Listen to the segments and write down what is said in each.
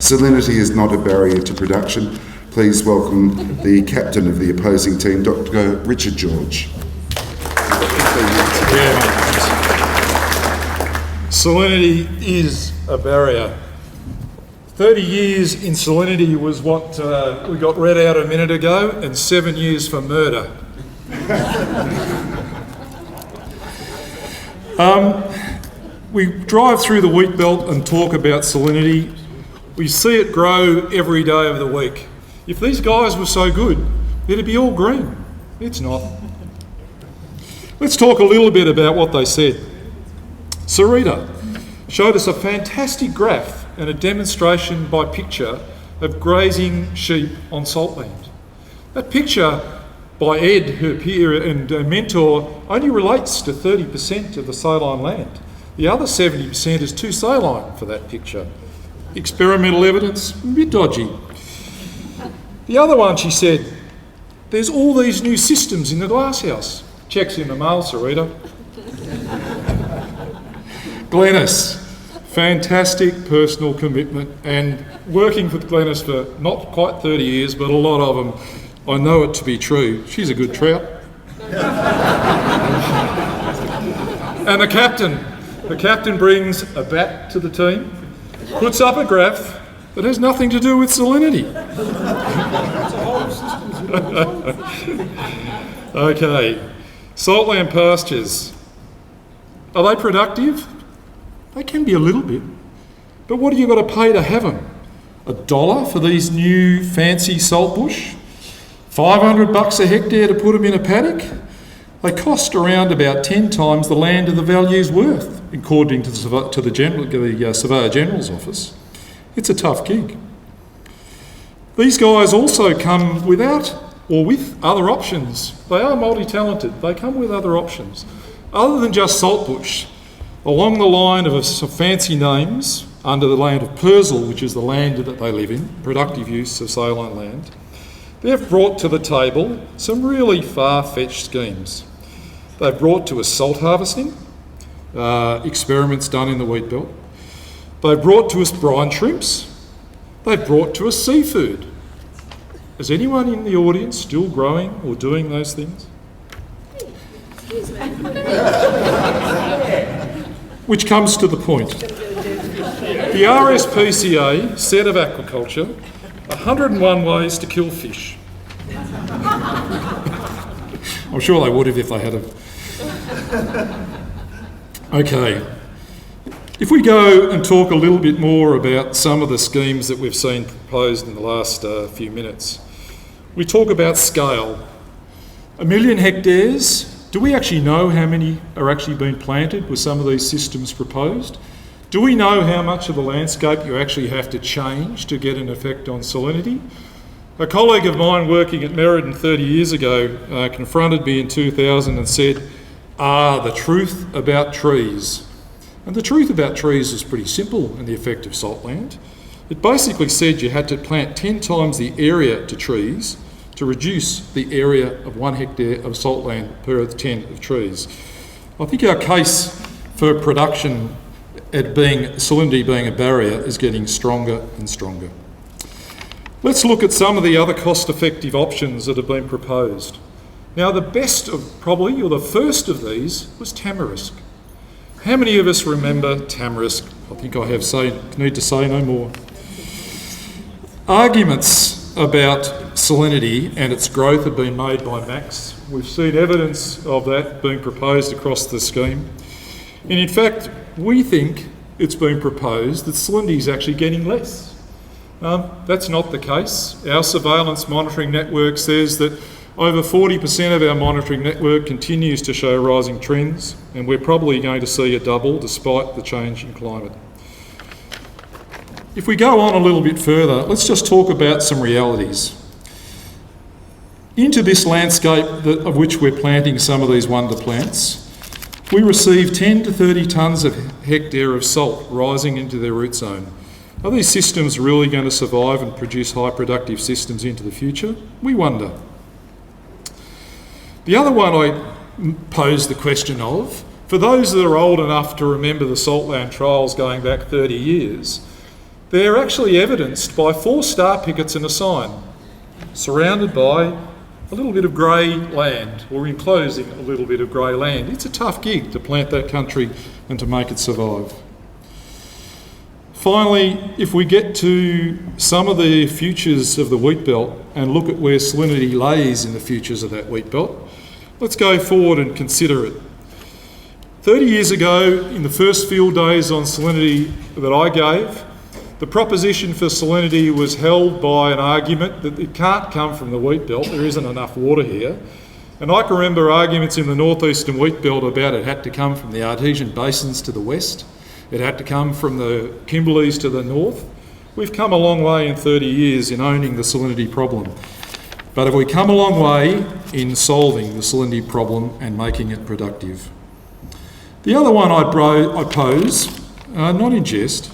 Salinity is not a barrier to production. Please welcome the captain of the opposing team, Dr. Richard George. Salinity is a barrier. 30 years in salinity was what we got read out a minute ago, and 7 years for murder. We drive through the Wheatbelt and talk about salinity. We see it grow every day of the week. If these guys were so good, it'd be all green. It's not. Let's talk a little bit about what they said. Sarita showed us a fantastic graph and a demonstration by picture of grazing sheep on saltland. That picture by Ed, her peer and mentor, only relates to 30% of the saline land. The other 70% is too saline for that picture. Experimental evidence, a bit dodgy. The other one, she said, there's all these new systems in the glasshouse. Checks in the mail, Sarita. Glenys, fantastic personal commitment, and working with Glenys for not quite 30 years, but a lot of them, I know it to be true. She's a good trout. And the captain brings a bat to the team, puts up a graph that has nothing to do with salinity. Okay, saltland pastures. Are they productive? They can be a little bit. But what have you got to pay to have them? $1 for these new fancy saltbush? $500 a hectare to put them in a paddock? They cost around about 10 times the land of the value's worth, according to the Surveyor General's office. It's a tough gig. These guys also come without or with other options. They are multi-talented. They come with other options. Other than just saltbush, along the line of fancy names, under the land of Purzel, which is the land that they live in, productive use of saline land, they've brought to the table some really far-fetched schemes. They've brought to us salt harvesting, experiments done in the Wheatbelt. They've brought to us brine shrimps. They've brought to us seafood. Is anyone in the audience still growing or doing those things? Which comes to the point. The RSPCA said of aquaculture, 101 ways to kill fish. I'm sure they would have if they had them. Okay. If we go and talk a little bit more about some of the schemes that we've seen proposed in the last few minutes, we talk about scale. 1 million hectares. Do we actually know how many are actually being planted with some of these systems proposed? Do we know how much of the landscape you actually have to change to get an effect on salinity? A colleague of mine working at Merredin 30 years ago confronted me in 2000 and said, the truth about trees. And the truth about trees is pretty simple in the effect of saltland. It basically said you had to plant 10 times the area to trees to reduce the area of 1 hectare of saltland per 10 of trees. I think our case for production at salinity being a barrier is getting stronger and stronger. Let's look at some of the other cost-effective options that have been proposed. Now, the best of probably, or the first of these, was tamarisk. How many of us remember tamarisk? I think I need to say no more. Arguments about salinity and its growth have been made by Max. We've seen evidence of that being proposed across the scheme. And in fact, we think it's been proposed that salinity is actually getting less. That's not the case. Our surveillance monitoring network says that over 40% of our monitoring network continues to show rising trends, and we're probably going to see a double despite the change in climate. If we go on a little bit further, let's just talk about some realities. Into this landscape of which we're planting some of these wonder plants, we receive 10 to 30 tonnes of hectare of salt rising into their root zone. Are these systems really going to survive and produce high productive systems into the future? We wonder. The other one I pose the question of, for those that are old enough to remember the saltland trials going back 30 years, They're actually evidenced by 4 star pickets and a sign, surrounded by a little bit of grey land, or enclosing a little bit of grey land. It's a tough gig to plant that country and to make it survive. Finally, if we get to some of the futures of the wheat belt and look at where Salinity lays in the futures of that wheat belt, let's go forward and consider it. 30 years ago, in the first field days on Salinity that I gave, the proposition for Salinity was held by an argument that it can't come from the wheat belt, there isn't enough water here. And I can remember arguments in the northeastern wheat belt about it had to come from the artesian basins to the west, it had to come from the Kimberleys to the north. We've come a long way in 30 years in owning the salinity problem. But have we come a long way in solving the salinity problem and making it productive? The other one I pose, not in jest,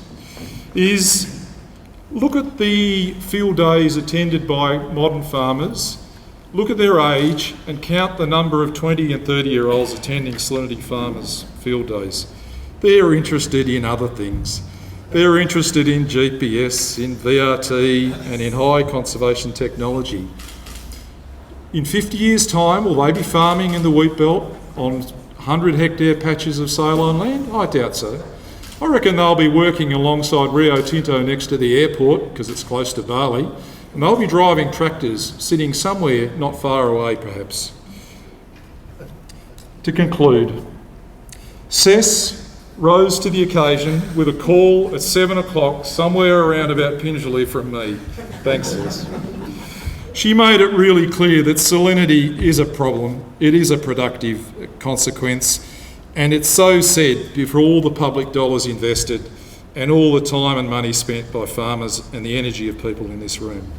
is look at the field days attended by modern farmers, look at their age and count the number of 20 and 30-year-olds attending Salinity farmers' field days. They're interested in other things. They're interested in GPS, in VRT and in high conservation technology. In 50 years' time, will they be farming in the wheat belt on 100 hectare patches of saline land? I doubt so. I reckon they'll be working alongside Rio Tinto next to the airport, because it's close to Bali, and they'll be driving tractors, sitting somewhere not far away perhaps. To conclude, Cess rose to the occasion with a call at 7 o'clock somewhere around about Pingelly from me. Thanks, Cess. She made it really clear that salinity is a problem, it is a productive consequence, and it's so said before all the public dollars invested and all the time and money spent by farmers and the energy of people in this room.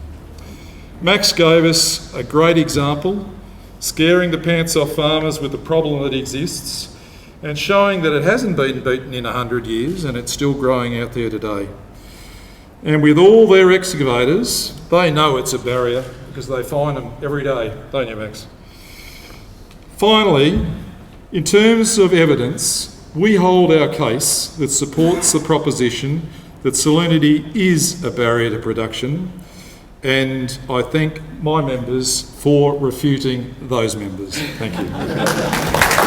Max gave us a great example, scaring the pants off farmers with the problem that exists and showing that it hasn't been beaten in 100 years and it's still growing out there today. And with all their excavators, they know it's a barrier because they find them every day, don't you, Max? Finally, in terms of evidence, we hold our case that supports the proposition that salinity is a barrier to production, and I thank my members for refuting those members. Thank you.